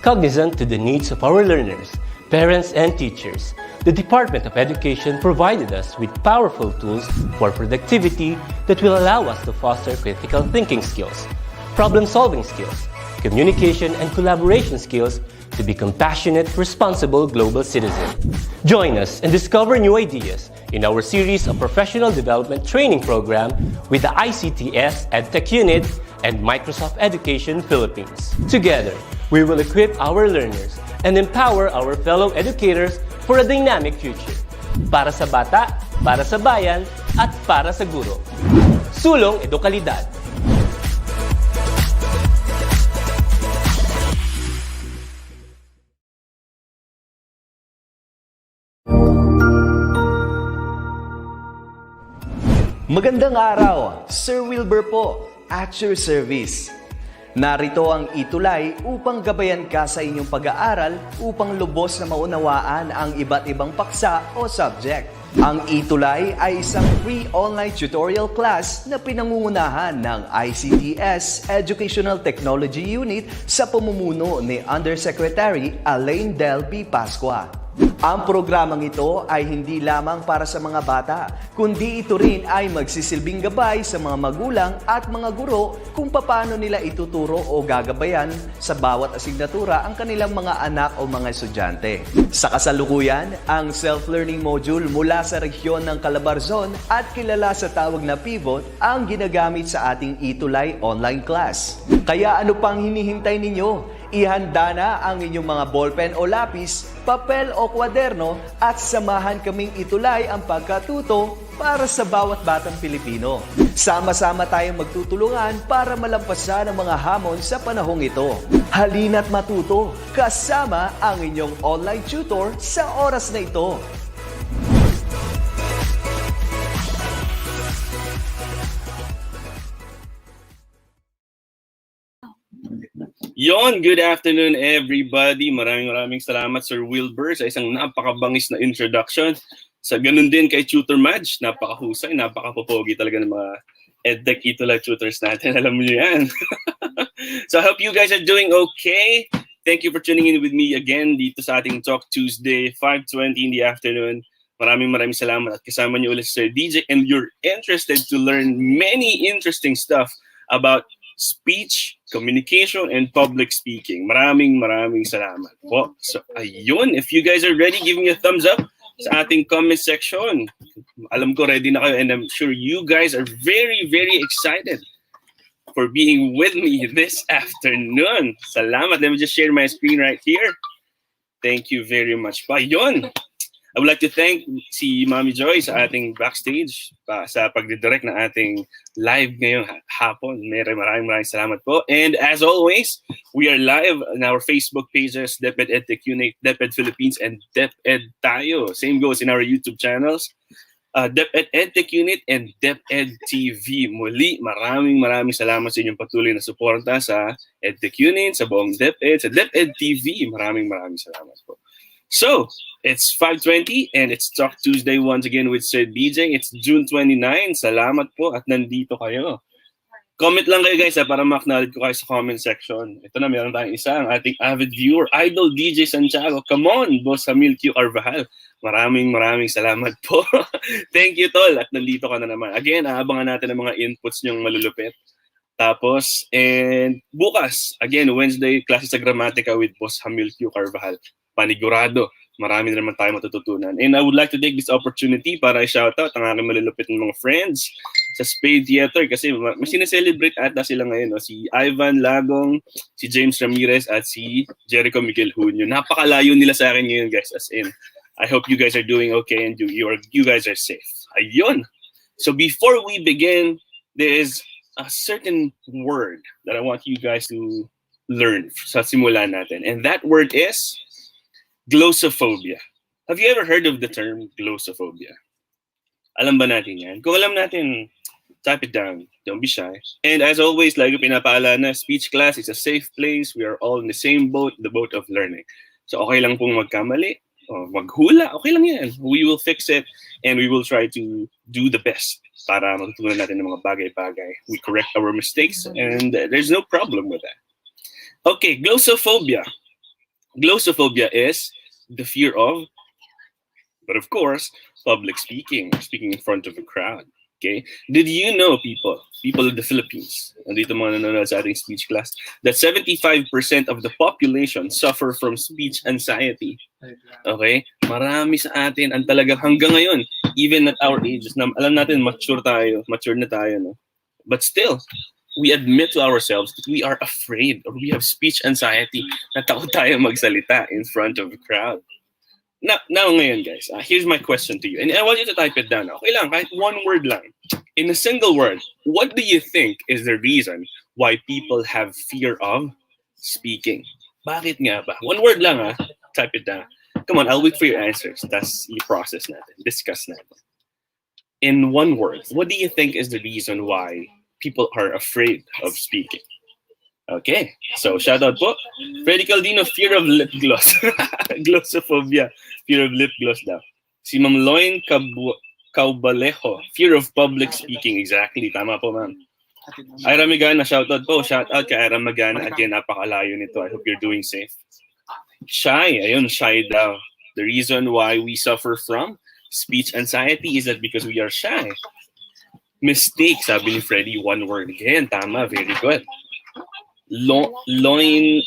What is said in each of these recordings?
Cognizant to the needs of our learners, parents, and teachers, the Department of Education provided us with powerful tools for productivity that will allow us to foster critical thinking skills, problem-solving skills, communication and collaboration skills to be compassionate, responsible global citizens. Join us and discover new ideas in our series of professional development training program with the ICTS Edtech Unit and Microsoft Education Philippines. Together, we will equip our learners and empower our fellow educators for a dynamic future. Para sa bata, para sa bayan, at para sa guro. Sulong Edukalidad. Magandang araw, Sir Wilbur po, at your service. Narito ang ETUlay upang gabayan ka sa inyong pag-aaral upang lubos na maunawaan ang iba't ibang paksa o subject. Ang ETUlay ay isang free online tutorial class na pinangungunahan ng ICTS Educational Technology Unit sa pamumuno ni Undersecretary Elaine Del B. Pascua. Ang programang ito ay hindi lamang para sa mga bata, kundi ito rin ay magsisilbing gabay sa mga magulang at mga guro kung paano nila ituturo o gagabayan sa bawat asignatura ang kanilang mga anak o mga estudyante. Sa kasalukuyan, ang self-learning module mula sa rehiyon ng Calabarzon at kilala sa tawag na pivot ang ginagamit sa ating ETUlay online class. Kaya ano pang hinihintay ninyo? Ihanda na ang inyong mga ballpen o lapis, papel o kwaderno at samahan kaming itulay ang pagkatuto para sa bawat batang Pilipino. Sama-sama tayong magtutulungan para malampasan ang mga hamon sa panahong ito. Halina't matuto kasama ang inyong online tutor sa oras na ito. Good afternoon everybody. Maraming salamat Sir Wilbur sa isang napakabangis na introduction. Sa ganun din kay Tutor Madge, napakahusay, napakapopogi talaga ng mga Edtech ETUlay tutors natin. Alam mo yan. So I hope you guys are doing okay. Thank you for tuning in with me again dito sa ating Talk Tuesday, 5:20 in the afternoon. Maraming salamat at kasama niyo ulit Sir DJ, and you're interested to learn many interesting stuff about speech, communication, and public speaking. Maraming salamat po. So, ayun. If you guys are ready, give me a thumbs up sa ating comment section. Alam ko ready na kayo, and I'm sure you guys are very excited for being with me this afternoon. Salamat. Let me just share my screen right here. Thank you very much pa. Ayun. I would like to thank si Mami Joy sa ating backstage sa pagdidirect ng ating live ngayong hapon. Maraming salamat po. And as always, we are live on our Facebook pages, DepEd Edtech Unit, DepEd Philippines, and DepEd Tayo. Same goes in our YouTube channels, DepEd Edtech Unit and DepEd TV. Muli, maraming salamat sa inyong patuloy na suporta sa Edtech Unit, sa buong DepEd, sa DepEd TV. Maraming salamat po. So, it's 5:20 and it's Talk Tuesday once again with Sir DJ. It's June 29. Salamat po at nandito kayo. Comment lang kayo guys para ma-acknowledge ko kayo sa comment section. Ito na, meron tayong isa, ang ating avid viewer, Idol DJ Santiago. Come on, Boss Hamil Q. Carvajal. Maraming salamat po. Thank you, Tol. At nandito ka na naman. Again, aabangan natin ang mga inputs niyong malulupit. Tapos, and bukas, again, Wednesday, klase sa gramatika with Boss Hamil Q. Carvajal. Panigurado. Marami na naman tayo matututunan. And I would like to take this opportunity para i-shoutout ang aking malulupit ng mga friends sa Spade Theater kasi may sineselebrate ata sila ngayon. No? Si Ivan Lagong, si James Ramirez, at si Jericho Miguel Junio. Napakalayo nila sa akin ngayon guys. As in, I hope you guys are doing okay and you guys are safe. Ayun! So before we begin, there is a certain word that I want you guys to learn sa simula natin. And that word is glossophobia. Have you ever heard of the term glossophobia? Alam ba natin yan? Kung alam natin, type it down. Don't be shy. And as always, like pinapaalala na, speech class is a safe place. We are all in the same boat, the boat of learning. So okay lang pong magkamali, o maghula, okay lang yan. We will fix it and we will try to do the best para matutunan natin ng mga bagay-bagay. We correct our mistakes and there's no problem with that. Okay, glossophobia. Glossophobia is the fear of, but of course, public speaking, speaking in front of a crowd. Okay? Did you know, people of the Philippines, nandito mga nanonood sa ating speech class, that 75% of the population suffer from speech anxiety? Okay? Marami sa atin ang talagang hanggang ngayon, even at our ages, na alam natin mature na tayo, no? But still, we admit to ourselves that we are afraid or we have speech anxiety, na takot tayo magsalita in front of a crowd. Now ngayon, guys, here's my question to you. And I want you to type it down. Okay lang, kahit one word lang. In a single word, what do you think is the reason why people have fear of speaking? Bakit nga ba? One word lang, ha? Type it down. Come on, I'll wait for your answers. Tas i-process natin, discuss natin. In one word, what do you think is the reason why people are afraid of speaking? Okay, so shout out po. Freddy Caldino, fear of lip gloss. Glossophobia, fear of lip gloss daw. Si Ma'am Loin Caubalejo, fear of public speaking. Exactly, tama po ma'am. Ira Magana, shout out po. Shout out kay Ira Magana. Again, napakalayo nito. I hope you're doing safe. Shy, ayun, shy daw. The reason why we suffer from speech anxiety is that because we are shy. Mistake, sabi ni Freddy, one word. Again, tama, very good. Loin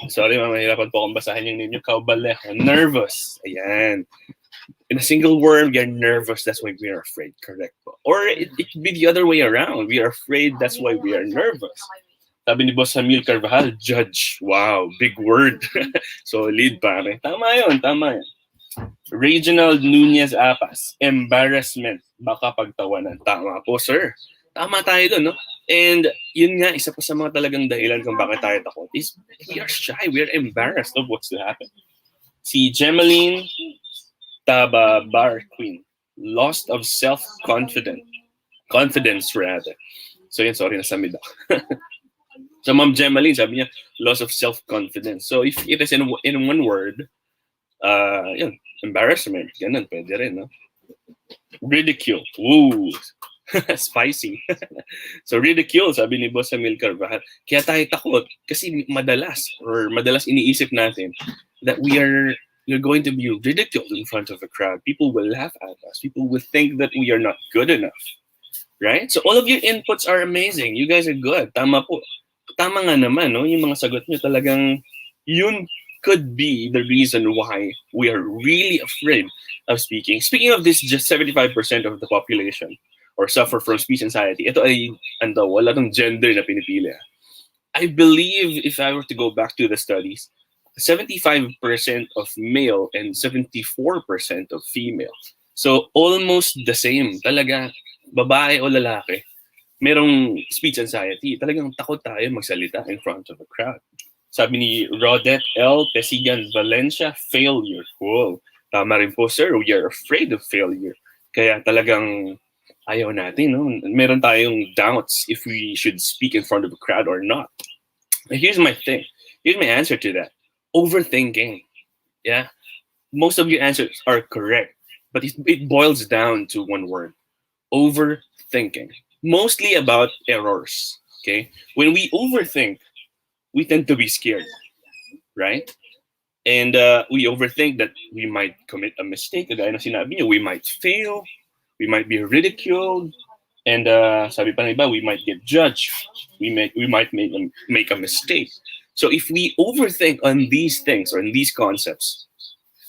sorry, mahirapan po akong basahin yung name nyo. Caubalejo, nervous. Ayan. In a single word, we are nervous. That's why we are afraid. Correct po. Or it could be the other way around. We are afraid. That's why we are nervous. Sabi ni Boss Hamil Carvajal, judge. Wow, big word. Solid, pare. Tama yun, tama yun. Reginald Nunez Apas, embarrassment. Baka pagtawanan. Tama po, sir. Tama tayo doon, no? And yun nga, isa pa sa mga talagang dahilan kung bakit tayo takot is we are shy, we are embarrassed of what's to happen. Si Gemaline Tababar Queen, lost of self-confidence. Confidence, rather. So yun, sorry, nasamid ako. So Ma'am Gemaline, sabi niya, loss of self-confidence. So if it is in one word, yun, embarrassment, ganun, pwede rin, no? Ridicule. Ooh. Spicy. So ridicule, sabi ni Boss Hamil Carvajal. Kaya tayo takot kasi madalas iniisip natin that we're going to be ridiculed in front of a crowd. People will laugh at us. People will think that we are not good enough. Right? So all of your inputs are amazing. You guys are good. Tama po. Tama nga naman, no? Yung mga sagot nyo talagang yun could be the reason why we are really afraid of speaking. Speaking of this, just 75% of the population or suffer from speech anxiety. Ito ay, wala tong gender na pinipili. I believe if I were to go back to the studies, 75% of male and 74% of female. So almost the same. Talaga, babae o lalaki, merong speech anxiety. Talagang takot tayo magsalita in front of a crowd. Sabi ni Rodette L. Pesigan Valencia, failure. Cool. Tama rin po, sir. We are afraid of failure. Kaya talagang ayaw natin, no? Meron tayong doubts if we should speak in front of a crowd or not. Here's my thing. Here's my answer to that. Overthinking. Yeah. Most of your answers are correct, but it boils down to one word. Overthinking. Mostly about errors. Okay? When we overthink, we tend to be scared. Right? And we overthink that we might commit a mistake. Kagaya na sinabi niyo, we might fail. We might be ridiculed, and sabi pa ng iba, we might get judged. We might make a mistake. So if we overthink on these things or on these concepts,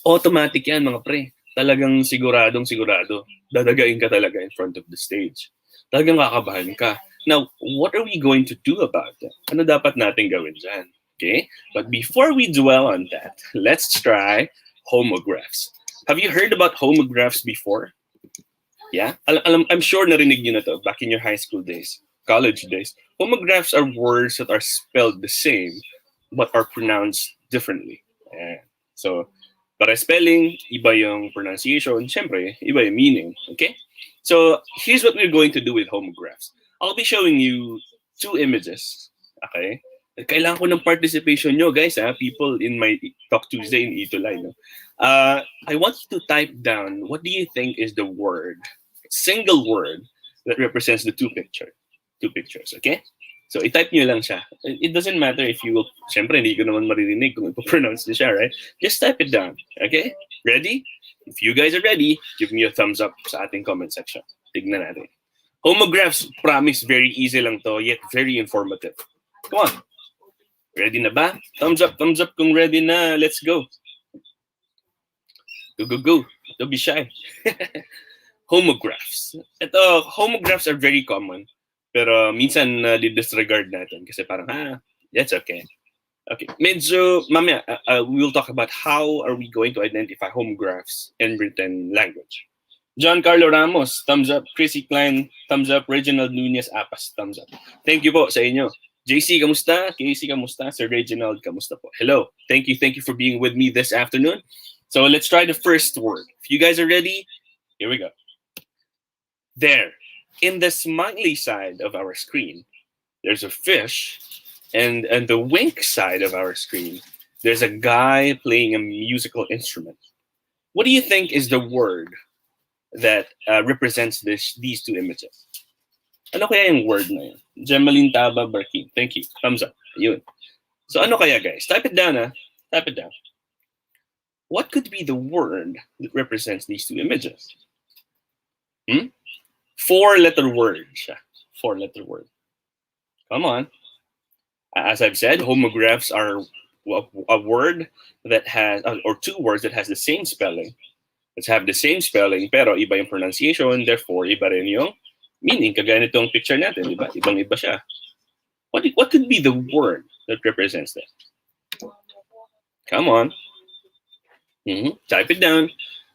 automatic yan mga pre. Talagang sigurado. Dadagain ka talaga in front of the stage. Talagang kakabahan ka. Now, what are we going to do about that? Ano dapat natin gawin dyan? Okay? But before we dwell on that, let's try homographs. Have you heard about homographs before? Yeah, I'm sure narinig niyo na to back in your high school days, college days. Homographs are words that are spelled the same but are pronounced differently. Yeah. So, para spelling, iba yung pronunciation, syempre, iba yung meaning. Okay? So, here's what we're going to do with homographs. I'll be showing you two images. Okay? Kailangan ko ng participation nyo, guys, people in my Talk Tuesday in ETUlay. No? I want you to type down, what do you think is the word, single word, that represents the two pictures, okay? So, i-type nyo lang siya. It doesn't matter if you will, syempre, hindi ko naman maririnig kung ipo-pronounce niyo siya, right? Just type it down, okay? Ready? If you guys are ready, give me a thumbs up sa ating comment section. Tignan natin. Homographs, promise, very easy lang to, yet very informative. Come on. Ready na ba? Thumbs up kung ready na. Let's go. Go, go, go. Don't be shy. Homographs. Ito, homographs are very common. Pero minsan di-disregard natin kasi parang, that's okay. Okay, medyo, mamaya, we'll talk about how are we going to identify homographs in written language. John Carlo Ramos, thumbs up. Chrissy Klein, thumbs up. Reginald Nunez Apas, thumbs up. Thank you po sa inyo. JC, kamusta? Casey, kamusta? Sir Reginald, kamusta po? Hello. Thank you for being with me this afternoon. So let's try the first word. If you guys are ready, here we go. There, in the smiley side of our screen, there's a fish, and the wink side of our screen, there's a guy playing a musical instrument. What do you think is the word that represents these two images? Ano kaya yung word na yun? Gemaline Taba Barkin. Thank you. Thumbs up. Ayun. So ano kaya, guys? Type it down, Type it down. What could be the word that represents these two images? Four-letter word siya. Four-letter word. Come on. As I've said, homographs are a word that has, or two words that has the same spelling. Let's have the same spelling, pero iba yung pronunciation, therefore iba rin yung meaning. Kagaya nitong picture natin, diba? Ibang-iba siya. What could be the word that represents that? Come on. Type it down.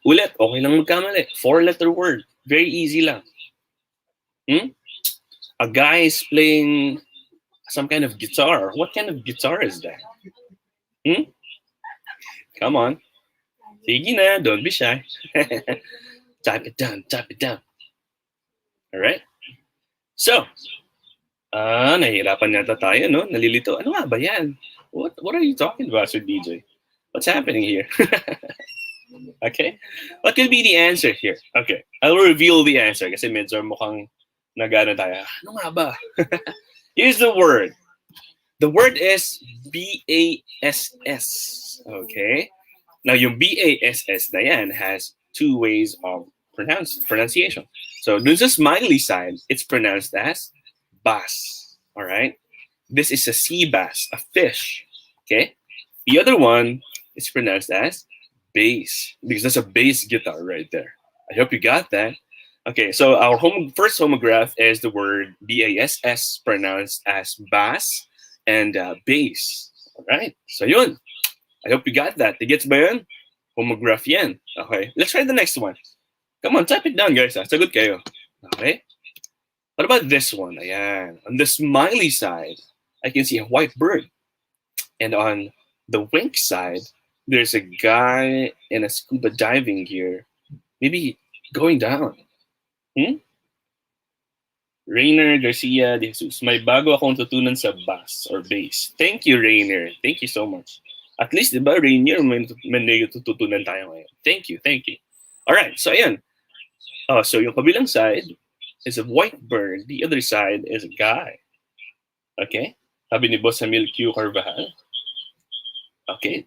Ulit, okay lang magkamali. Four-letter word. Very easy lang. A guy is playing some kind of guitar. What kind of guitar is that? Come on. Sige na, don't be shy. Type it down, type it down. All right? So, nahihirapan yata tayo, no? Nalilito. Ano nga ba yan? What are you talking about, Sir DJ? What's happening here? Okay? What could be the answer here? Okay, I'll reveal the answer kasi medyo mukhang nagano tayo. Ano nga ba? Here's the word. The word is BASS. Okay? Now, yung BASS na yan has two ways of pronunciation. So, dun sa smiley side, it's pronounced as bass. All right? This is a sea bass, a fish. Okay? The other one is pronounced as bass, because that's a bass guitar right there. I hope you got that. Okay, so our first homograph is the word BASS, pronounced as bass and bass. All right, so yun. I hope you got that. Gets ba yun? Homograph yan. Okay, let's try the next one. Come on, type it down, guys. Sagot kayo. Okay. What about this one? Ayan. On the smiley side, I can see a white bird. And on the wink side, there's a guy in a scuba diving gear, maybe going down. Rainer Garcia de Jesus, may bago akong tutunan sa bass or bass. Thank you, Rainer. Thank you so much. At least, diba, Rainer, may tututunan tayo ngayon. Thank you, thank you. All right, so ayan. So yung kabilang side is a white bird. The other side is a guy. Okay? Sabi ni Boss Hamil Q. Carvajal. Okay.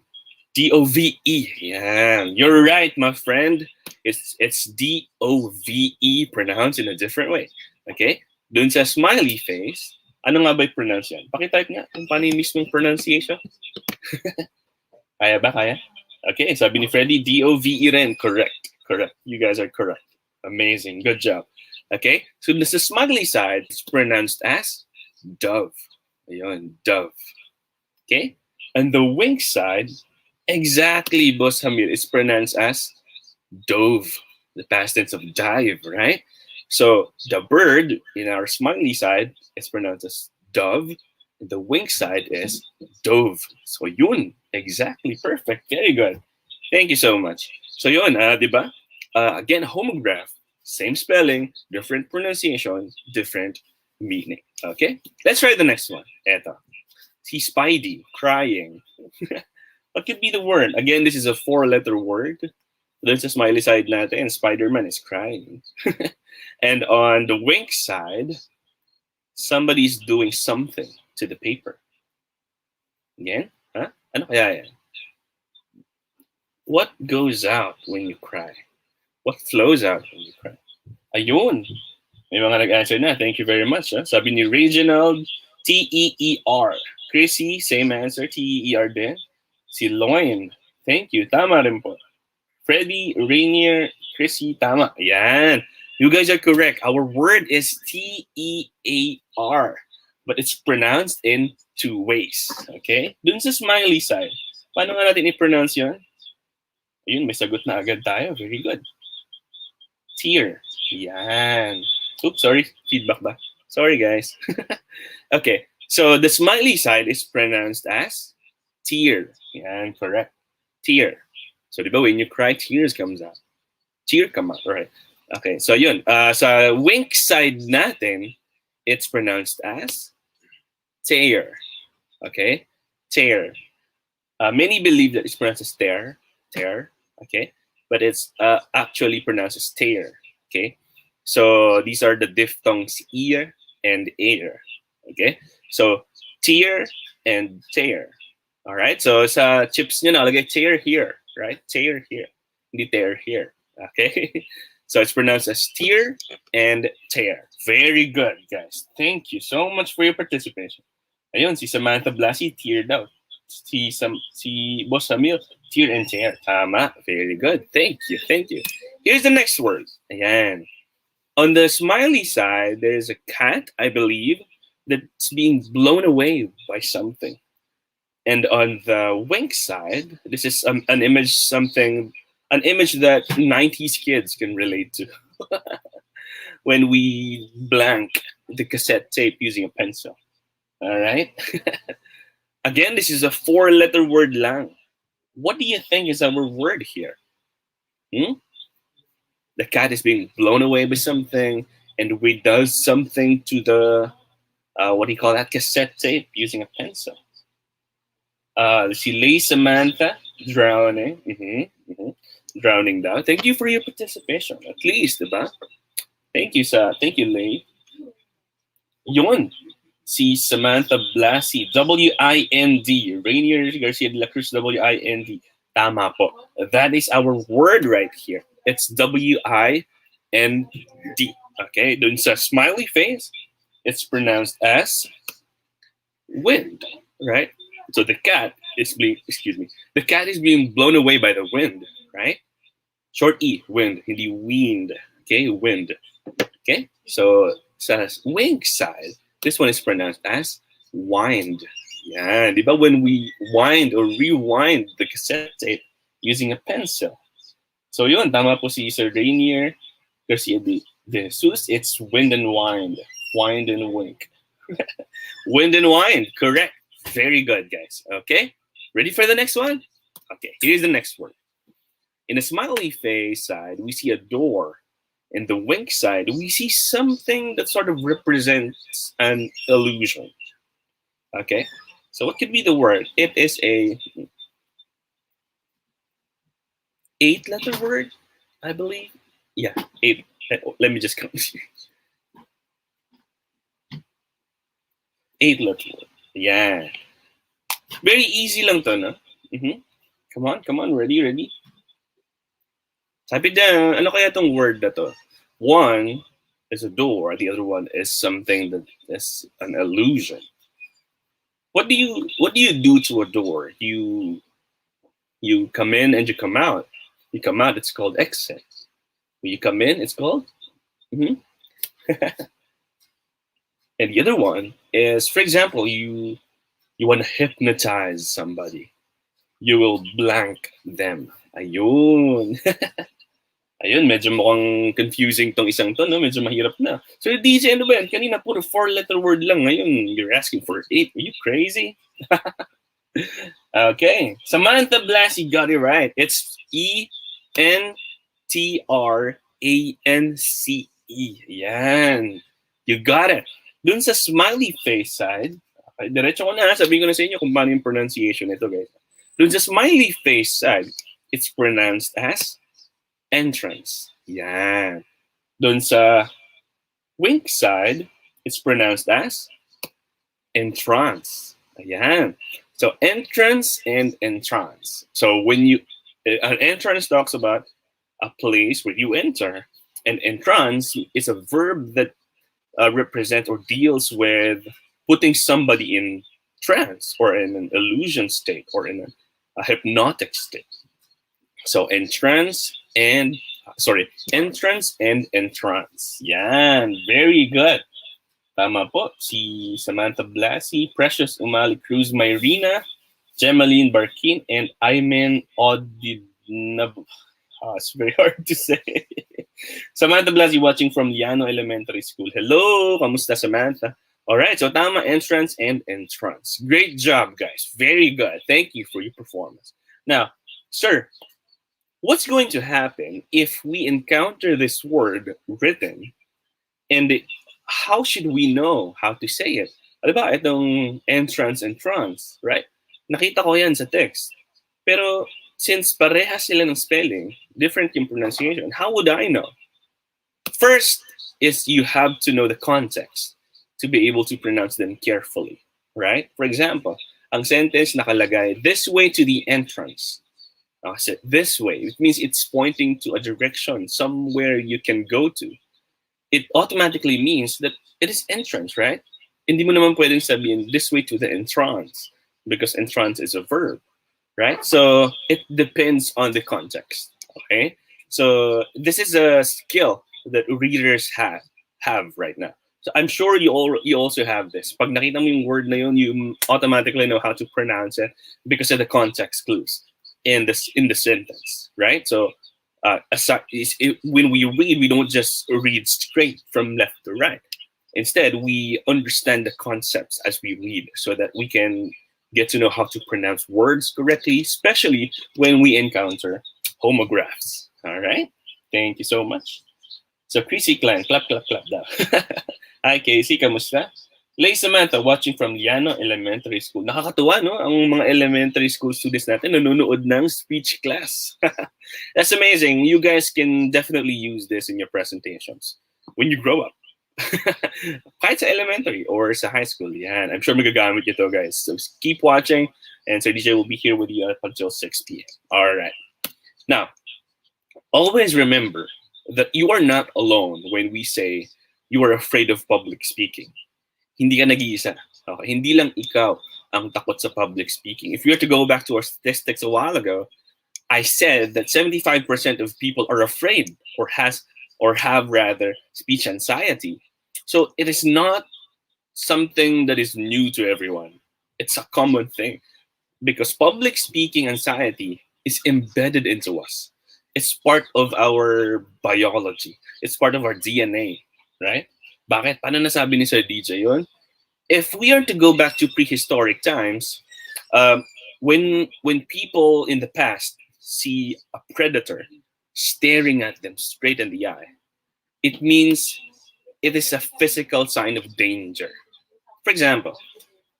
D-O-V-E. Yeah, you're right, my friend. It's D-O-V-E pronounced in a different way. Okay? Dun sa smiley face, ano nga ba i-pronounce yan? Pakitype nga kung paano yung mismong pronunciation. Kaya ba? Kaya? Okay, sabi ni Freddy, D-O-V-E rin. Correct. Correct. You guys are correct. Amazing. Good job. Okay? So the smiley side is pronounced as dove. Ayun, dove. Okay? And the wink side, exactly, Boss Hamir, is pronounced as dove, the past tense of dive, right? So the bird in our smiley side is pronounced as dove, and the wink side is dove. So yun, exactly, perfect, very good. Thank you so much. So yun, diba? Again, homograph, same spelling, different pronunciation, different meaning. Okay, let's try the next one. Eto. See Spidey crying. What could be the word? Again, this is a four-letter word. There's a smiley side natin, and Spider-Man is crying. And on the wink side, Somebody's doing something to the paper. Again? Huh? Ano kaya yan? What goes out when you cry? What flows out when you cry? Ayun. May mga nag-answer na. Thank you very much. Sabi ni Reginald, T-E-E-R. Chrissy, same answer. T-E-E-R din. Si Loin, thank you. Tama rin po. Freddy, Rainier, Chrissy, tama. Ayan. You guys are correct. Our word is T-E-A-R. But it's pronounced in two ways. Okay? Dun sa smiley side. Paano nga natin i-pronounce yun? Ayun, may sagot na agad tayo. Very good. Tear. Yan. Oops, sorry. Feedback ba? Sorry, guys. Okay. So, the smiley side is pronounced as tear. Yan, correct. Tear. So, di ba, when you cry, tears comes out. Tear come out, right? Okay, so yun. Sa wink side natin, it's pronounced as tear. Okay? Tear. Many believe that it's pronounced as tear. Tear. Okay? But it's actually pronounced as tear. Okay? So, these are the diphthongs ear and air. Okay? So, tear and tear. Alright? So, sa chips nyo nakalagay tear here. Right? Tear here. Hindi tear here. Okay? So, it's pronounced as tear and tear. Very good, guys. Thank you so much for your participation. Ayun, si Samantha Blasi, teared out. Si Boss Samil, tear and tear. Tama. Very good. Thank you. Thank you. Here's the next word. Ayan. On the smiley side, there's a cat, I believe, that's being blown away by something. And on the wink side, this is an image that 90s kids can relate to. When we blank the cassette tape using a pencil. All right? Again, this is a 4-letter word lang. What do you think is our word here? The cat is being blown away by something, and we does something to the, what do you call that, cassette tape using a pencil. Si Lay Samantha, drowning. Drowning down. Thank you for your participation. At least, diba? Thank you, Lay. Yun. Si Samantha Blasi, W-I-N-D. Rainier Garcia de la Cruz, W-I-N-D. Tama po. That is our word right here. It's W-I-N-D. Okay? Dun sa smiley face, it's pronounced as wind. Right? So the cat is being, the cat is being blown away by the wind. Right? Short E, wind. Hindi wind. Okay? Wind. Okay? So sa wink side, this one is pronounced as wind. Yeah, di ba when we wind or rewind the cassette tape using a pencil. So yun, tama po si Sir Rainier Garcia de Jesus. It's wind and wind. Wind and wink. Wind and wind, correct. Very good, guys. Okay, ready for the next one? Okay, here's the next word. In the smiley face side, we see a door. In the wink side, we see something that sort of represents an illusion. Okay, so what could be the word? It is a 8-letter word, I believe. Yeah, 8. Let me just count. 8-letter word. Yeah. Very easy lang to, no? Come on, ready? Sabi down, ano kaya tong word na to? One is a door, the other one is something that is an illusion. What do you do to a door? You come in and you come out. You come out, it's called exit. When you come in, it's called And the other one is, for example, you want to hypnotize somebody. You will blank them. Ayun. Ayun, medyo mukhang confusing tong isang to, no? Medyo mahirap na. So, DJ, ano ba yan? Kanina puro 4-letter word lang. Ngayon, you're asking for 8. Are you crazy? Okay. Samantha Blasi got it right. It's E-N-T-R-A-N-C-E. Yan. You got it. Dun sa smiley face side, okay, diretso ko na. Sabihin ko na sa inyo kung paano yung pronunciation nito, guys. Dun sa smiley face side, it's pronounced as entrance. Yeah. Dun sa wink side, It's pronounced as entrance. Ayan. So entrance and entrance. So when you, an entrance talks about a place where you enter, and entrance is a verb that represents or deals with putting somebody in trance or in an illusion state or in a hypnotic state. So entrance and entrance. Yan, very good. Tama po. Si Samantha Blasi, Precious Umali Cruz Myrina, Gemaline Barkin, and Aymen Odidnab. It's very hard to say. Samantha Blasi watching from Liano Elementary School. Hello, kamusta Samantha? All right, so tama, entrance and entrance. Great job, guys. Very good. Thank you for your performance. Now, sir, what's going to happen if we encounter this word written and how should we know how to say it? Diba, itong entrance and trance, right? Nakita ko yan sa text. Pero since parehas sila ng spelling, different yung pronunciation, how would I know? First is you have to know the context to be able to pronounce them carefully, right? For example, ang sentence nakalagay, this way to the entrance. So this way, it means it's pointing to a direction, somewhere you can go to. It automatically means that it is entrance, right? Hindi mo naman pwedeng sabihin this way to the entrance because entrance is a verb, right? So it depends on the context, okay? So this is a skill that readers have right now. So I'm sure you also have this. Pag nakita mo yung word na yun, you automatically know how to pronounce it because of the context clues in the sentence, right? So when we read, we don't just read straight from left to right. Instead, we understand the concepts as we read so that we can get to know how to pronounce words correctly, especially when we encounter homographs. All right? Thank you so much. So, Chrissy Clan, clap, clap, clap daw. Hi, Casey, kamusta? Lay Samantha, watching from Liano Elementary School. Nakakatuwa, no? Ang mga elementary school students natin nanonood ng speech class. That's amazing. You guys can definitely use this in your presentations when you grow up. Kahit sa elementary or sa high school, yan. I'm sure magagamit ito, guys. So keep watching, and Sir DJ will be here with you up until 6 p.m. All right. Now, always remember that you are not alone when we say you are afraid of public speaking. Hindi ka nag-iisa. Okay? Hindi lang ikaw ang takot sa public speaking. If you were to go back to our statistics a while ago, I said that 75% of people are afraid or have rather speech anxiety. So it is not something that is new to everyone. It's a common thing because public speaking anxiety is embedded into us. It's part of our biology. It's part of our DNA, right? Bakit? Paano nasabi ni Sir DJ yun? If we are to go back to prehistoric times, when people in the past see a predator staring at them straight in the eye, it means it is a physical sign of danger. For example,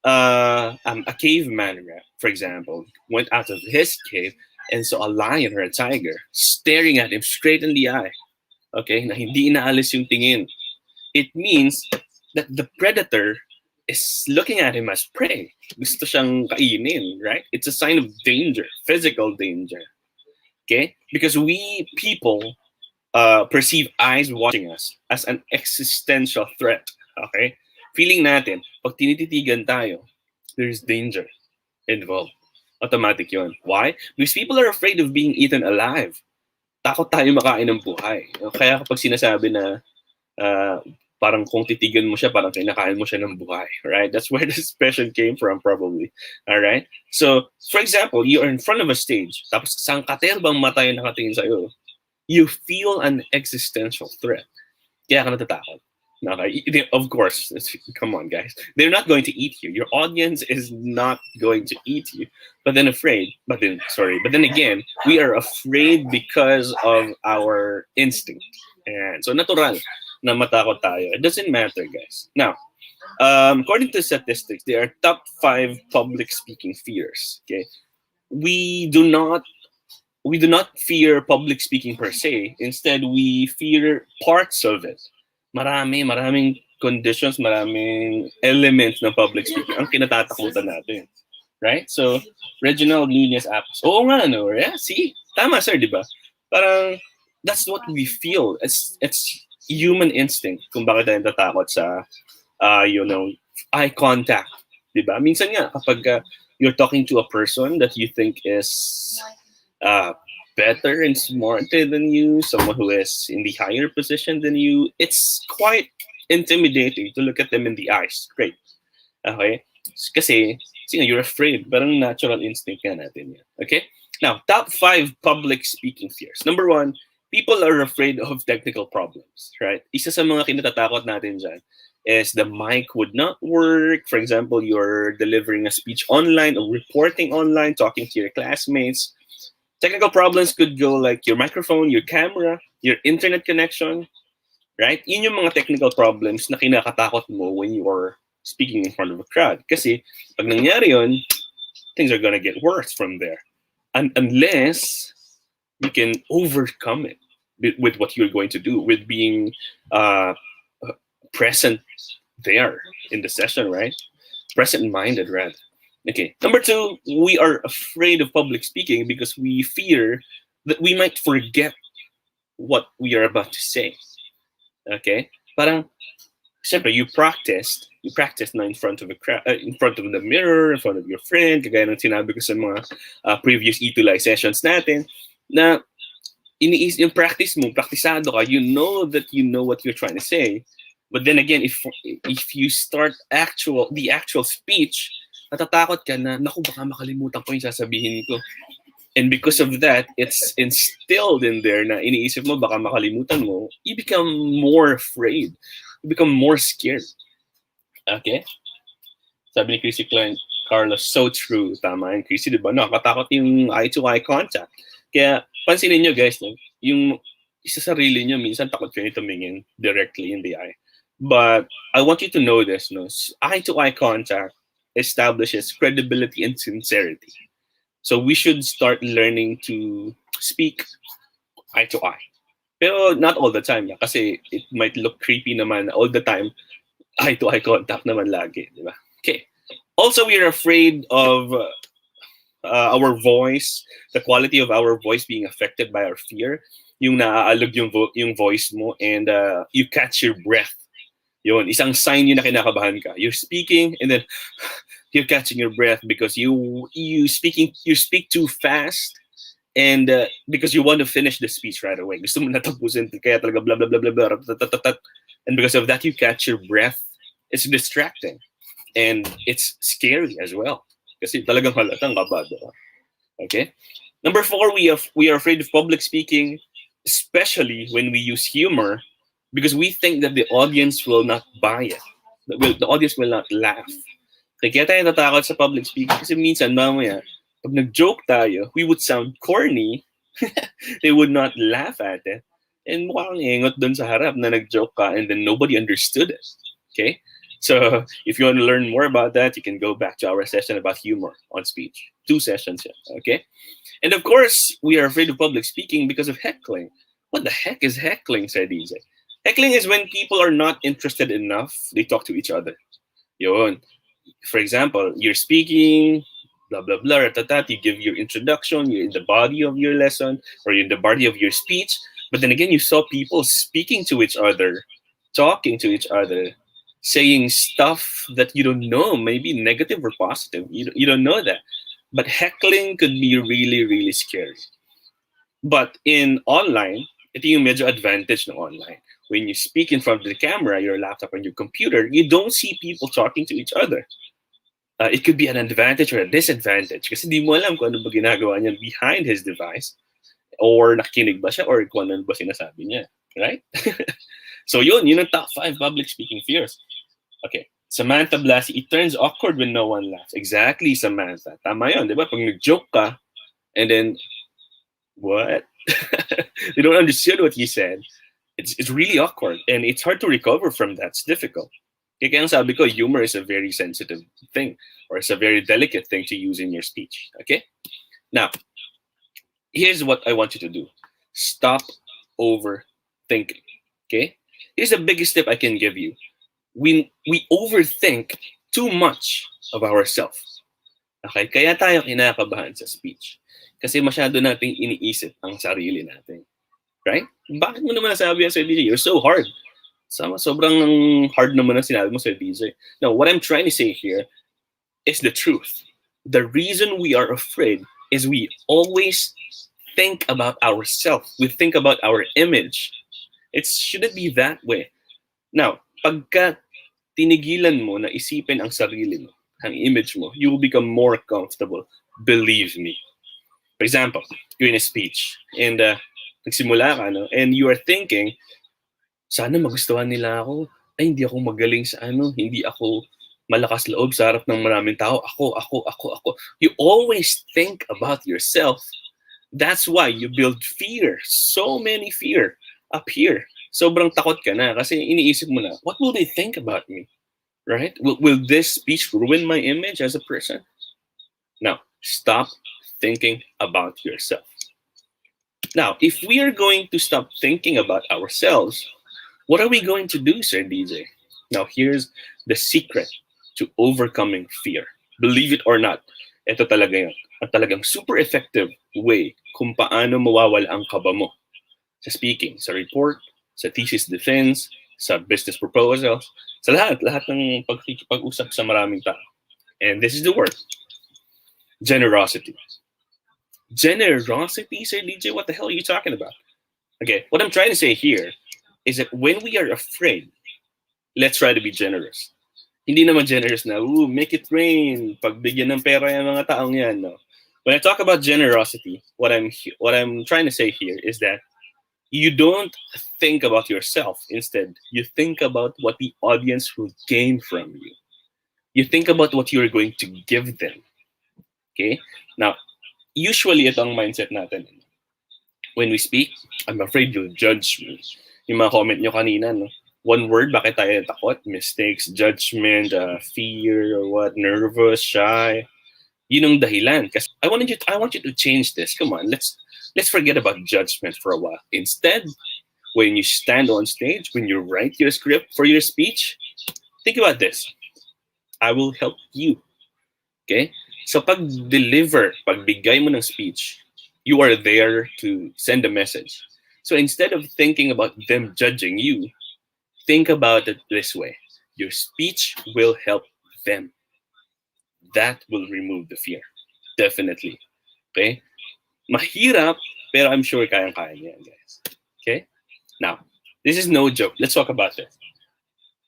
a caveman, for example, went out of his cave and saw a lion or a tiger staring at him straight in the eye. Okay, na hindi inaalis yung tingin. It means that the predator is looking at him as prey. Gusto siyang kainin, right? It's a sign of danger, physical danger. Okay? Because we people perceive eyes watching us as an existential threat. Okay? Feeling natin, pag tinititigan tayo, there's danger involved. Automatic yun. Why? Because people are afraid of being eaten alive. Takot tayo makain ng buhay. Kaya kapag sinasabi na parang kung titigan mo siya, parang kinakain mo siya ng buhay, right? That's where this expression came from, probably. All right? So, for example, you are in front of a stage, tapos sangkaterbang mata yung nakatingin sa'yo, you feel an existential threat. Kaya ka natatakot. Okay? Of course, come on, guys. They're not going to eat you. Your audience is not going to eat you. But then again, we are afraid because of our instinct. And so, natural na matakot tayo. It doesn't matter, guys. Now, according to statistics, there are top 5 public speaking fears. Okay, we do not fear public speaking per se. Instead, we fear parts of it. Maraming conditions, maraming elements ng public speaking ang kinatatakutan natin. Right? So, Reginald Nunez Apps. Oo nga, no? Yeah, see? Tama, sir, di ba? Parang, that's what we feel. It's human instinct kung bakit tayo natatakot sa, eye contact. Di ba? Minsan nga, kapag you're talking to a person that you think is better and smarter than you, someone who is in the higher position than you, it's quite intimidating to look at them in the eyes. Great. Okay? Kasi you're afraid. Parang natural instinct nga natin yan. Okay? Now, top 5 public speaking fears. Number 1, people are afraid of technical problems. Right? Isa sa mga kinatatakot natin dyan is the mic would not work. For example, you're delivering a speech online or reporting online, talking to your classmates. Technical problems could go like your microphone, your camera, your internet connection. Right? Yun yung mga technical problems na kinakatakot mo when you are speaking in front of a crowd. Kasi pag nangyari yun, things are gonna get worse from there. And unless you can overcome it with what you're going to do, with being present there in the session, right? Present-minded, rather. Okay. Number 2, we are afraid of public speaking because we fear that we might forget what we are about to say. Okay? Parang, siyempre, you practiced na in front of a crowd, in front of the mirror, in front of your friend, kagaya ng sinabi ko sa mga previous ETUlay sessions natin, na yung practice mo, praktisado ka, you know that you know what you're trying to say. But then again, if you start the actual speech, natatakot ka na, naku, baka makalimutan ko yung sasabihin ko. And because of that, it's instilled in there na iniisip mo, baka makalimutan mo, you become more afraid. You become more scared. Okay? Sabi ni Chrissy Carlos, so true. Tama yun, Chrissy, di ba? Nakakatakot yung eye-to-eye contact. Kaya, pansinin nyo, guys, no? Yung isa sarili nyo, minsan takot kayo tumingin directly in the eye. But I want you to know this, no? Eye-to-eye contact establishes credibility and sincerity. So we should start learning to speak eye-to-eye. Pero not all the time, yeah, kasi it might look creepy naman all the time. Eye-to-eye contact naman lagi, di ba? Okay. Also, we are afraid of our voice, the quality of our voice being affected by our fear. Yung naaalog yung voice mo and you catch your breath. Yun, isang sign yun na kinakabahan ka. You're speaking and then you're catching your breath because you speak too fast and because you want to finish the speech right away. Gusto mo natapusin kaya talaga blah blah blah blah blah. And because of that, you catch your breath. It's distracting. And it's scary as well. Kasi talagang halatang kabado. Okay? Number 4, we are afraid of public speaking, especially when we use humor, because we think that the audience will not buy it. The audience will not laugh. Kaya tayo natakot sa public speaking kasi minsan mamaya, pag nag-joke tayo, we would sound corny. They would not laugh at it. And mukhang ingot dun sa harap na nag-joke ka and then nobody understood it. Okay? So if you want to learn more about that, you can go back to our session about humor on speech. 2 sessions, yeah. Okay? And of course, we are afraid of public speaking because of heckling. What the heck is heckling, said DJ? Heckling is when people are not interested enough, they talk to each other. Yun. For example, you're speaking, blah, blah, blah, ratatat, you give your introduction, you're in the body of your lesson, or you're in the body of your speech, but then again, you saw people speaking to each other, talking to each other, saying stuff that you don't know, maybe negative or positive. You don't know that. But heckling could be really, really scary. But in online, ito yung medyo advantage ng online. When you speak in front of the camera, your laptop, and your computer, you don't see people talking to each other. It could be an advantage or a disadvantage kasi di mo alam kung ano ba ginagawa niya behind his device or nakikinig ba siya or kung ano ba sinasabi niya. Right? So yun ang top 5 public speaking fears. Okay. Samantha Blasi, it turns awkward when no one laughs. Exactly, Samantha. Tama yun, di ba? Pag nag-joke ka, and then, what? They don't understand what you said. It's really awkward, and it's hard to recover from that. It's difficult. Kaya ang sabi ko, humor is a very sensitive thing, or it's a very delicate thing to use in your speech. Okay? Now, here's what I want you to do. Stop overthinking. Okay? Here's the biggest tip I can give you. we overthink too much of ourselves. Okay? Kaya tayo kinakabahan sa speech. Kasi masyado nating iniisip ang sarili natin. Right? Bakit mo naman nasabi yan sa DJ? You're so hard. Sobrang hard naman ang sinabi mo sa DJ. Now, what I'm trying to say here is the truth. The reason we are afraid is we always think about ourselves. We think about our image. It shouldn't be that way. Now, pagka tinigilan mo na isipin ang sarili mo, ang image mo, you will become more comfortable. Believe me. For example, you're in a speech and nagsimula ka, no? And you are thinking, sana magustuhan nila ako. Ay, hindi ako magaling sa hindi ako malakas loob sa harap ng maraming tao. Ako. You always think about yourself. That's why you build fear. So many fear up here. Sobrang takot ka na kasi iniisip mo na, what will they think about me? Right? Will this speech ruin my image as a person? Now, stop thinking about yourself. Now, if we are going to stop thinking about ourselves, what are we going to do, Sir DJ? Now, here's the secret to overcoming fear. Believe it or not, ito talaga yun. At talagang super effective way kung paano mawawala ang kaba mo sa speaking, sa report, sa thesis defense, sa business proposals, sa lahat ng pag-usap sa maraming tao. And this is the word. Generosity. Generosity, Sir DJ? What the hell are you talking about? Okay, what I'm trying to say here is that when we are afraid, let's try to be generous. Hindi naman generous na, make it rain, pagbigyan ng pera yung mga taong yan, no? When I talk about generosity, what I'm trying to say here is that you don't think about yourself. Instead, you think about what the audience will gain from you. You think about what you're going to give them. Okay? Now, usually ito ang mindset natin. When we speak, I'm afraid you'll judge me. Yung mga comment nyo kanina, no? One word, bakit tayo takot? Mistakes, judgment, fear, or what? Nervous, shy. Yun ang dahilan. Kasi I want you to change this. Come on, let's forget about judgment for a while. Instead, when you stand on stage, when you write your script for your speech, think about this. I will help you. Okay? So pagbigay mo ng speech, you are there to send a message. So instead of thinking about them judging you, think about it this way. Your speech will help them. That will remove the fear. Definitely. Okay? Mahirap, pero I'm sure kayang-kaya niya, guys. Okay? Now, this is no joke. Let's talk about this.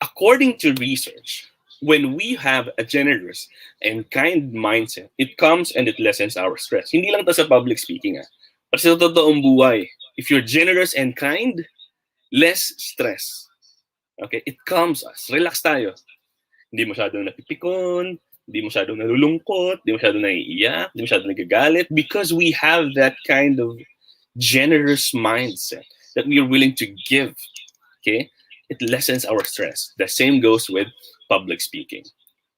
According to research, when we have a generous and kind mindset, it comes and it lessens our stress. Hindi lang to sa public speaking, but sa totoong buhay. If you're generous and kind, less stress. Okay? It calms us. Relax tayo. Hindi masyadong napipikon, hindi masyadong nalulungkot, hindi masyadong naiiyak, hindi masyadong nagagalit, because we have that kind of generous mindset that we are willing to give. Okay? It lessens our stress. The same goes with public speaking.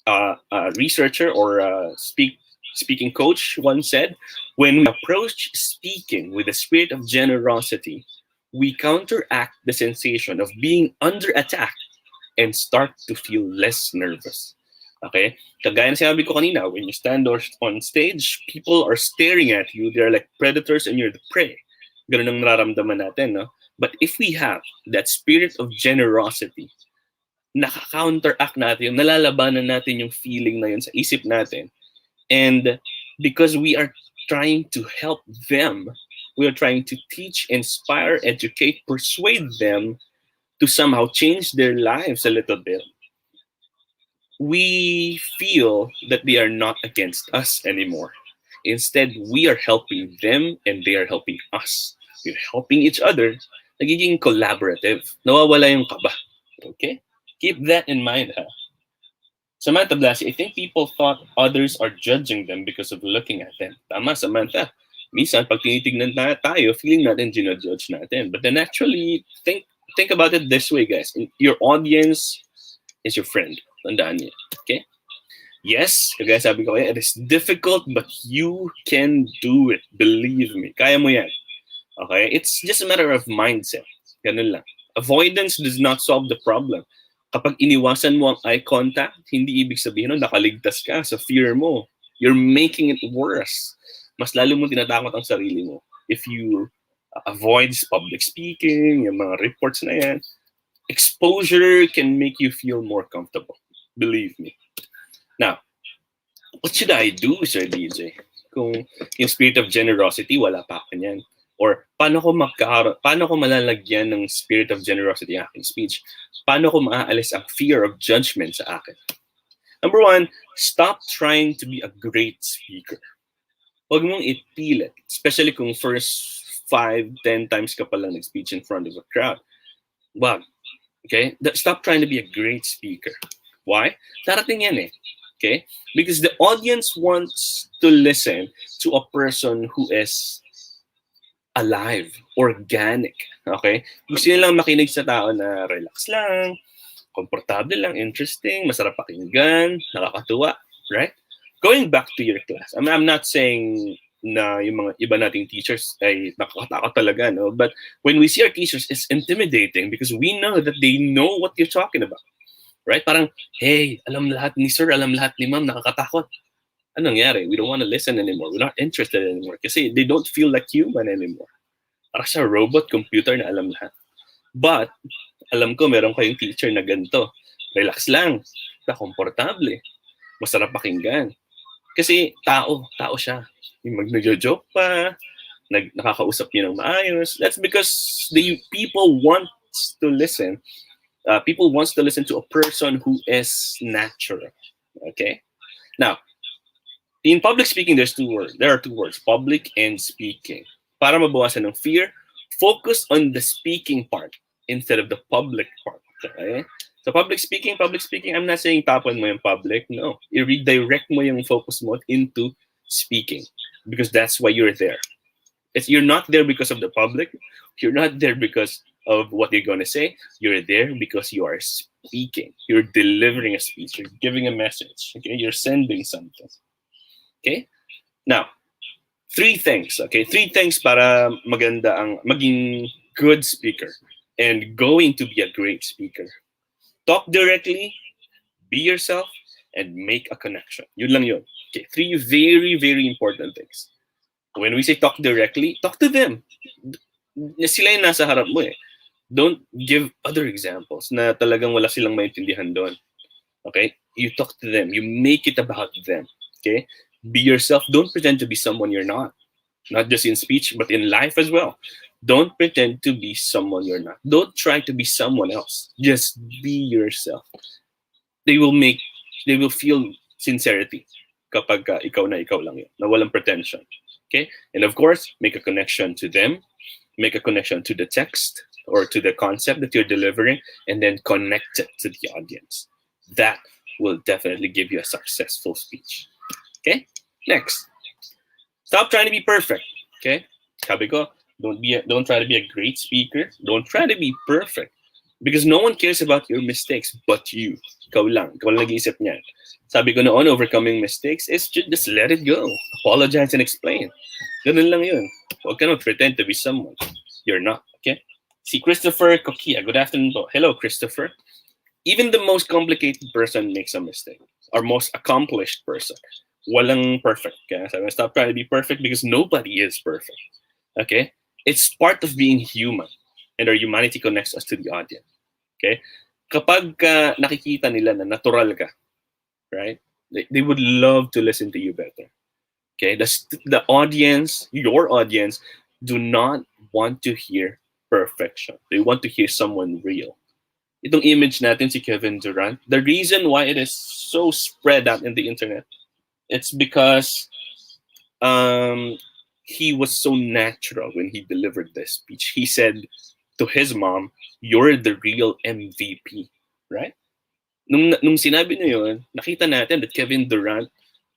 A researcher or a speaking coach once said, when we approach speaking with a spirit of generosity, we counteract the sensation of being under attack and start to feel less nervous. Okay? Kagaya na sinabi ko kanina, when you stand on stage, people are staring at you. They're like predators and you're the prey. Ganun ang nararamdaman natin, no? But if we have that spirit of generosity, naka-counteract natin, nalalabanan natin yung feeling na yun sa isip natin. And because we are trying to help them, we are trying to teach, inspire, educate, persuade them to somehow change their lives a little bit, we feel that they are not against us anymore. Instead, we are helping them and they are helping us. We're helping each other. Nagiging collaborative. Nawawala yung kaba. Okay? Keep that in mind, ha? Samantha Blasi, I think people thought others are judging them because of looking at them. Tama, Samantha. Minsan, pag tinitignan na tayo, feeling natin ginajudge natin. But then actually, think about it this way, guys. Your audience is your friend. Tandaan niyo. Okay? Yes, kagaya sabi ko kayo, it is difficult, but you can do it. Believe me. Kaya mo yan. Okay? It's just a matter of mindset. Ganun lang. Avoidance does not solve the problem. Kapag iniwasan mo ang eye contact, hindi ibig sabihin nun nakaligtas ka sa fear mo. You're making it worse. Mas lalo mo tinatakot ang sarili mo. If you avoid public speaking, yung mga reports na yan, exposure can make you feel more comfortable. Believe me. Now, what should I do, Sir DJ? Kung yung spirit of generosity, wala pa ako niyan. Or paano ko malalagyan ng spirit of generosity ang aking speech? Paano ko maaalis ang fear of judgment sa akin? Number one, stop trying to be a great speaker. Huwag mong ipilit, especially kung first 5-10 times ka palang nag-speech in front of a crowd. Wag. Okay? Stop trying to be a great speaker. Why? Darating yan eh. Okay? Because the audience wants to listen to a person who is alive, organic. Okay? Gusto nilang makinig sa tao na relax lang, komportable lang, interesting, masarap pakinggan, nakakatuwa, right? Going back to your class, I'm not saying na yung mga iba nating teachers ay nakakatakot talaga, no? But when we see our teachers, it's intimidating because we know that they know what you're talking about. Right? Parang, hey, alam lahat ni sir, alam lahat ni ma'am, nakakatakot. Anong nangyari? We don't want to listen anymore. We're not interested anymore kasi they don't feel like human anymore. Parang siya robot, computer na alam lahat. But, alam ko meron kayong teacher na ganito. Relax lang, komportable, masarap pakinggan. Kasi tao siya. Yung nagjo-joke pa, nakakausap niya ng maayos. That's because the people wants to listen. People wants to listen to a person who is natural. Okay? Now, in public speaking, there are two words, public and speaking. Para mabawasan ng fear, focus on the speaking part instead of the public part. Okay? So public speaking, I'm not saying tapon mo yung public. No. I-redirect mo yung focus mo into speaking because that's why you're there. You're not there because of the public. You're not there because of what you're going to say. You're there because you are speaking. You're delivering a speech. You're giving a message. Okay? You're sending something. Okay? Now, three things. Okay? Three things para maging good speaker and going to be a great speaker. Talk directly, be yourself, and make a connection. Yun lang yun. Okay? Three very, very important things. When we say talk directly, talk to them. Sila yung nasa harap mo eh. Don't give other examples na talagang wala silang maintindihan doon. Okay? You talk to them. You make it about them. Okay? Be yourself. Don't pretend to be someone you're not. Not just in speech, but in life as well. Don't pretend to be someone you're not. Don't try to be someone else. Just be yourself. They will feel sincerity kapag ikaw na ikaw lang yun, na walang pretension. Okay? And of course, make a connection to them, make a connection to the text or to the concept that you're delivering, and then connect it to the audience. That will definitely give you a successful speech. Okay? Next. Stop trying to be perfect. Okay? Sabi ko, don't try to be a great speaker. Don't try to be perfect. Because no one cares about your mistakes but you. Ikaw lang nag-iisip niyan. Sabi ko noon, overcoming mistakes is just let it go. Apologize and explain. Ganun lang yun. Huwag ka not pretend to be someone you're not. Okay? Si Christopher Kokia. Good afternoon po. Hello, Christopher. Even the most complicated person makes a mistake. Our most accomplished person. Walang perfect. Okay? So stop trying to be perfect because nobody is perfect. Okay? It's part of being human. And our humanity connects us to the audience. Okay? Kapag nakikita nila na natural ka, right? They would love to listen to you better. Okay? The audience, your audience, do not want to hear perfection. They want to hear someone real. Itong image natin si Kevin Durant, the reason why it is so spread out in the internet, it's because he was so natural when he delivered this speech. He said to his mom, "You're the real MVP," right? Nung sinabi niya yun, nakita natin that Kevin Durant,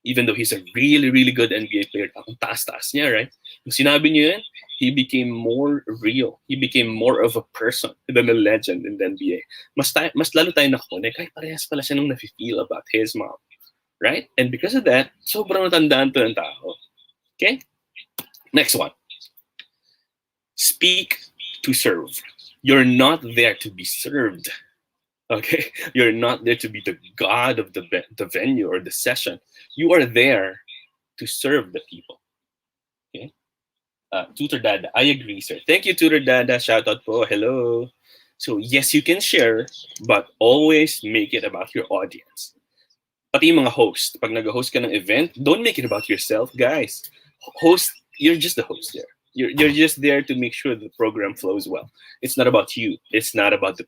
even though he's a really, really good NBA player, ang taas-taas niya, right? Nung sinabi niya yun, he became more real. He became more of a person than a legend in the NBA. Mas lalo tayo nakunik, ay parehas pala siya nung nafe-feel about his mom. Right? And because of that, sobrang natandaan to ng tao. Okay? Next one. Speak to serve. You're not there to be served. Okay, you're not there to be the god of the venue or the session. You are there to serve the people. Okay, Tutor Dada, I agree, sir. Thank you, Tutor Dada. Shout out po. Hello. So yes, you can share, but always make it about your audience. Pati yung mga host, pag nag-host ka ng event, don't make it about yourself, guys. Host, you're just the host there. You're just there to make sure the program flows well. It's not about you. It's not about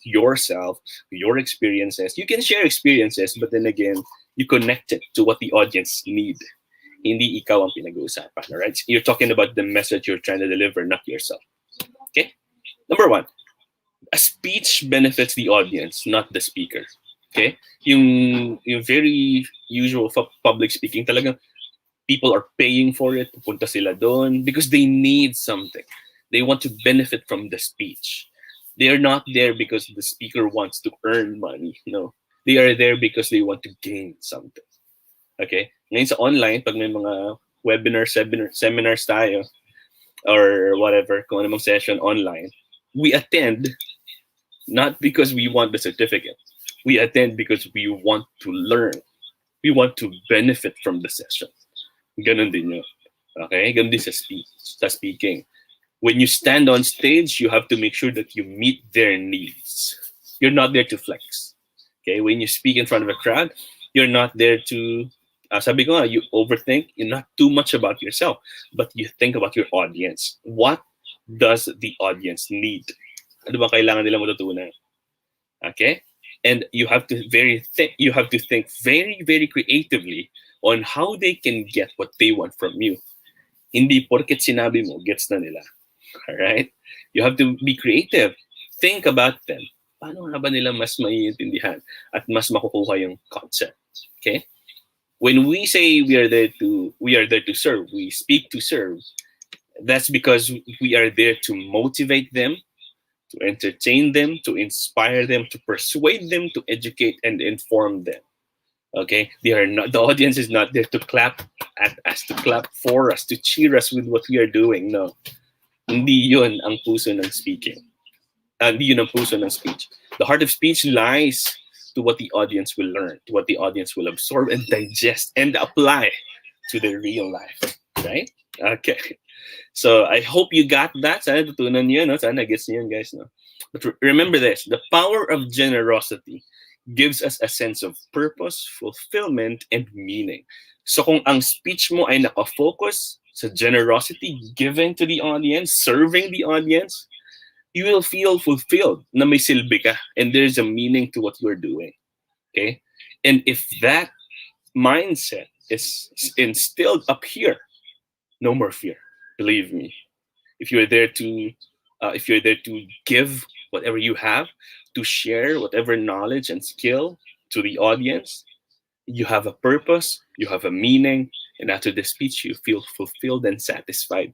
yourself, your experiences. You can share experiences, but then again, you connect it to what the audience need. Hindi ikaw ang pinag-uusapan, all right? You're talking about the message you're trying to deliver, not yourself. Okay? Number one, a speech benefits the audience, not the speaker. Okay? Yung very usual public speaking, talagang people are paying for it, pupunta sila doon because they need something. They want to benefit from the speech. They are not there because the speaker wants to earn money. No. They are there because they want to gain something. Okay? Ngayon sa online, pag may mga seminars tayo, or whatever, kung anong session online, we attend not because we want the certificate. We attend because we want to learn. We want to benefit from the session. Ganon din yun. Okay? Ganon din sa speaking. When you stand on stage, you have to make sure that you meet their needs. You're not there to flex. Okay? When you speak in front of a crowd, you're not there to, sabi ko nga, you overthink. You're not too much about yourself, but you think about your audience. What does the audience need? Ano ba kailangan nila matutunan? Okay? And you have to think very, very creatively on how they can get what they want from you. Hindi porket sinabi mo, gets na nila. Alright? You have to be creative. Think about them. Paano nga ba nila mas maiintindihan at mas makukuha yung concept? Okay? When we say we are there to serve, we speak to serve, that's because we are there to motivate them, to entertain them, to inspire them, to persuade them, to educate and inform them. Okay? The audience is not there to clap at us, to clap for us, to cheer us with what we are doing. No. Hindi yun ang puso ng speaking. Hindi yun ang puso ng speech. The heart of speech lies to what the audience will learn, to what the audience will absorb and digest and apply to their real life. Right? Okay. So I hope you got that. Sana tutunan niyo, no? Sana gets niyo, guys, no? But remember this, the power of generosity gives us a sense of purpose, fulfillment, and meaning. So kung ang speech mo ay nakafocus sa generosity, giving to the audience, serving the audience, you will feel fulfilled na may silbi ka and there's a meaning to what you're doing. Okay? And if that mindset is instilled up here, no more fear. Believe me. If you're there to give whatever you have, to share whatever knowledge and skill to the audience, you have a purpose, you have a meaning, and after the speech, you feel fulfilled and satisfied.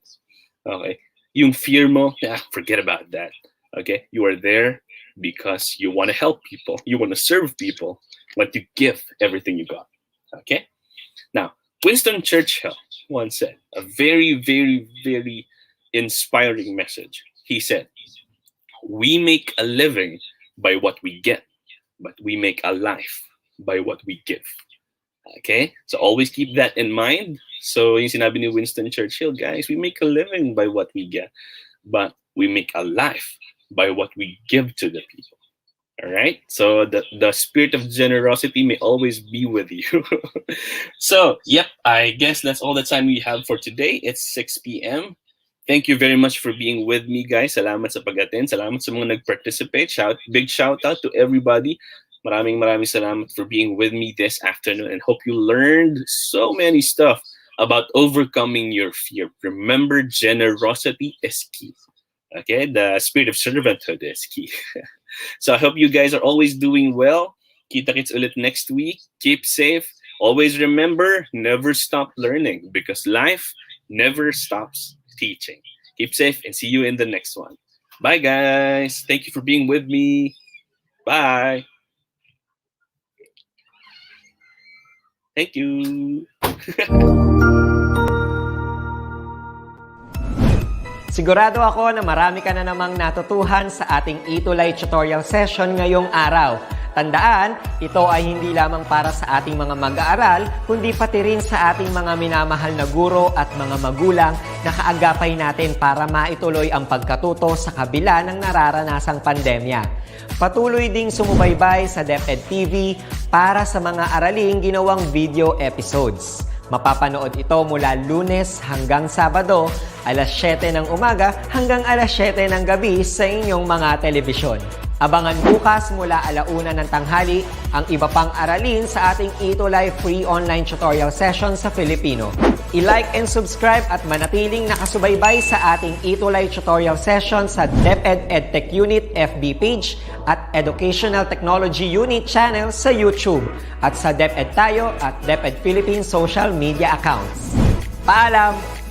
Okay? Yung fear mo, forget about that. Okay? You are there because you want to help people, you want to serve people, want to give everything you got. Okay? Now, Winston Churchill once said a very, very, very inspiring message. He said, "We make a living by what we get, but we make a life by what we give." Okay? So always keep that in mind. So yung sinabi ni Winston Churchill, guys, we make a living by what we get, but we make a life by what we give to the people. All right? So the spirit of generosity may always be with you. So, yep, I guess that's all the time we have for today. It's 6 p.m. Thank you very much for being with me, guys. Salamat sa pag-attend. Salamat sa mga nag-participate. Big shout out to everybody. Maraming salamat for being with me this afternoon and hope you learned so many stuff about overcoming your fear. Remember, generosity is key. Okay? The spirit of servanthood is key. So I hope you guys are always doing well. Kita-kits ulit next week. Keep safe. Always remember, never stop learning because life never stops teaching. Keep safe and see you in the next one. Bye, guys. Thank you for being with me. Bye. Thank you. Sigurado ako na marami ka na namang natutuhan sa ating ETUlay tutorial session ngayong araw. Tandaan, ito ay hindi lamang para sa ating mga mag-aaral, kundi pati rin sa ating mga minamahal na guro at mga magulang na kaagapay natin para maituloy ang pagkatuto sa kabila ng nararanasang pandemya. Patuloy ding sumubaybay sa DepEd TV para sa mga araling ginawang video episodes. Mapapanood ito mula Lunes hanggang Sabado, alas 7 ng umaga hanggang alas 7 ng gabi sa inyong mga telebisyon. Abangan bukas mula 1:00 ng tanghali ang iba pang aralin sa ating ETUlay free online tutorial session sa Filipino. I-like and subscribe at manatiling nakasubaybay sa ating ETUlay tutorial session sa DepEd Edtech Unit FB page at Educational Technology Unit channel sa YouTube at sa DepEd Tayo at DepEd Philippines social media accounts. Paalam!